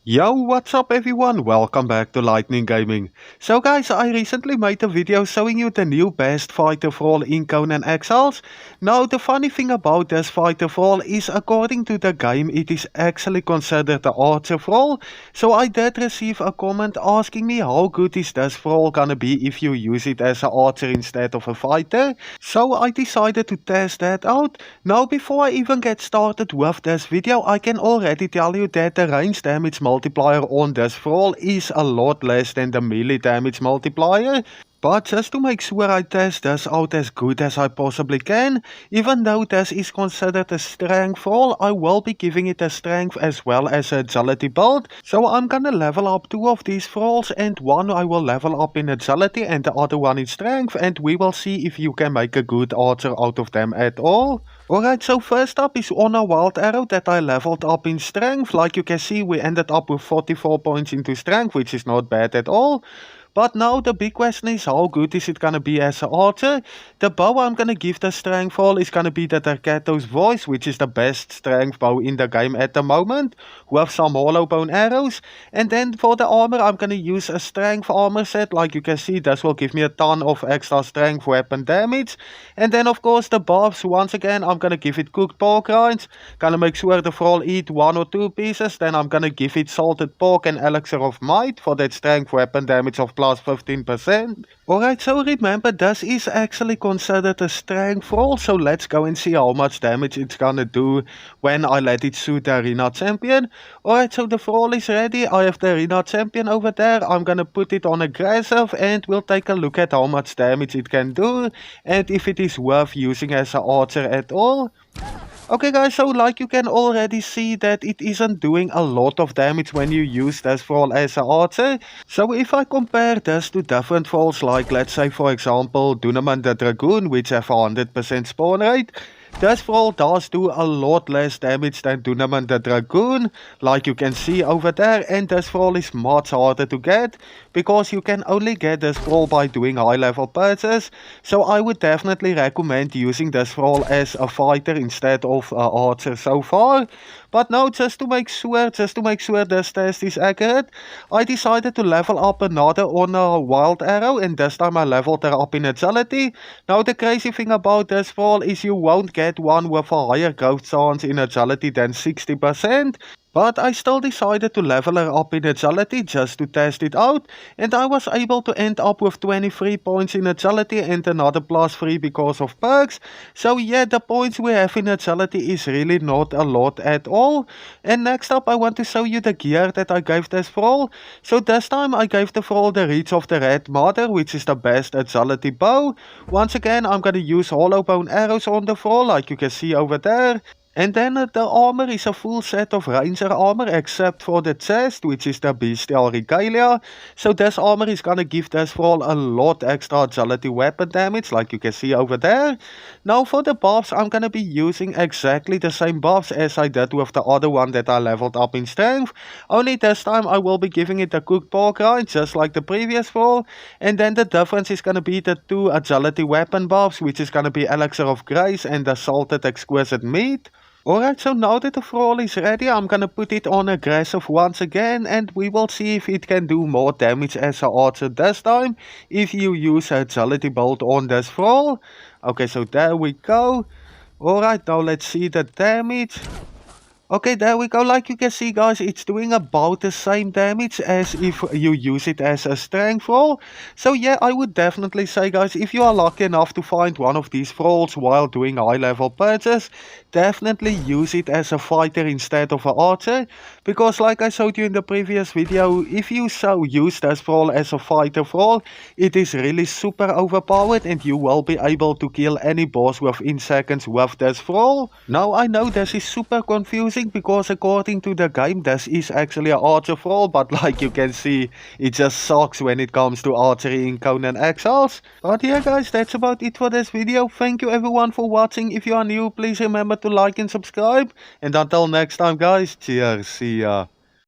Yo, what's up everyone? Welcome back to Lightning Gaming. So guys, I recently made a video showing you the new best fighter Thrall in Conan Exiles. Now the funny thing about this fighter Thrall is according to the game it is actually considered the archer Thrall. So I did receive a comment asking me how good is this Thrall gonna be if you use it as an archer instead of a fighter. So I decided to test that out. Now before I even get started with this video, I can already tell you that the range damage multiplier on this Thrall is a lot less than the melee damage multiplier. But just to make sure I test this out as good as I possibly can, even though this is considered a strength Thrall, I will be giving it a strength as well as a agility build. So I'm gonna level up two of these Thralls, and one I will level up in agility and the other one in strength, and we will see if you can make a good archer out of them at all. Alright, so first up is Onna Wild Arrow that I leveled up in strength. Like you can see, we ended up with 44 points into strength, which is not bad at all. But now the big question is, how good is it gonna be as an archer? The bow I'm gonna give the strength for is gonna be the Tercato's Voice, which is the best strength bow in the game at the moment, with some hollow bone arrows. And then for the armor I'm gonna use a strength armor set. Like you can see, this will give me a ton of extra strength weapon damage. And then of course the buffs, once again I'm gonna give it cooked pork rinds. Gonna make sure the Thrall eat 1 or 2 pieces. Then I'm gonna give it salted pork and elixir of might for that strength weapon damage of plus 15%. Alright, so remember this is actually considered a strength Thrall, so let's go and see how much damage it's gonna do when I let it shoot the arena champion. Alright, so the Thrall is ready. I have the arena champion over there. I'm gonna put it on aggressive and we'll take a look at how much damage it can do and if it is worth using as an archer at all. Okay guys, so like you can already see that it isn't doing a lot of damage when you use this Thrall as an archer. So if I compare this to different Thralls, like let's say for example Dunaman the Dragoon, which have a 100% spawn rate, this Thrall does do a lot less damage than Dunaman the Dragoon, like you can see over there, and this Thrall is much harder to get, because you can only get this Thrall by doing high level purchases. So I would definitely recommend using this Thrall as a fighter instead of an archer so far. But now just to make sure this test is accurate, I decided to level up another on a Wild Arrow, and this time I leveled her up in agility. Now the crazy thing about this Thrall is you won't get one with a higher growth chance in agility than 60%. But I still decided to level her up in agility just to test it out, and I was able to end up with 23 points in agility and another plus 3 because of perks. So yeah, the points we have in agility is really not a lot at all. And next up I want to show you the gear that I gave this Thrall. So this time I gave the Thrall the Reach of the Red Mother, which is the best agility bow. Once again I'm gonna use hollow bone arrows on the Thrall, like you can see over there. And then the armor is a full set of ranger armor except for the chest, which is the bestial regalia. So this armor is gonna give this Thrall a lot extra agility weapon damage, like you can see over there. Now for the buffs, I'm gonna be using exactly the same buffs as I did with the other one that I leveled up in strength. Only this time I will be giving it a cooked pork rind, just like the previous Thrall. And then the difference is gonna be the 2 agility weapon buffs, which is gonna be elixir of grace and the salted exquisite meat. Alright, so now that the Thrall is ready, I'm gonna put it on aggressive once again, and we will see if it can do more damage as an archer this time, if you use a agility build on this Thrall. Okay, so there we go. Alright, now let's see the damage. Okay, there we go. Like you can see guys, it's doing about the same damage as if you use it as a strength Thrall. So yeah, I would definitely say guys, if you are lucky enough to find one of these Thralls while doing high level purchase, definitely use it as a fighter instead of an archer. Because like I showed you in the previous video, if you use this Thrall as a fighter Thrall, it is really super overpowered and you will be able to kill any boss within seconds with this Thrall. Now I know this is super confusing, because according to the game this is actually an archer Thrall, but like you can see it just sucks when it comes to archery in Conan Exiles. But yeah guys, that's about it for this video. Thank you everyone for watching. If you are new, please remember to like and subscribe, and until next time guys, cheers, see ya.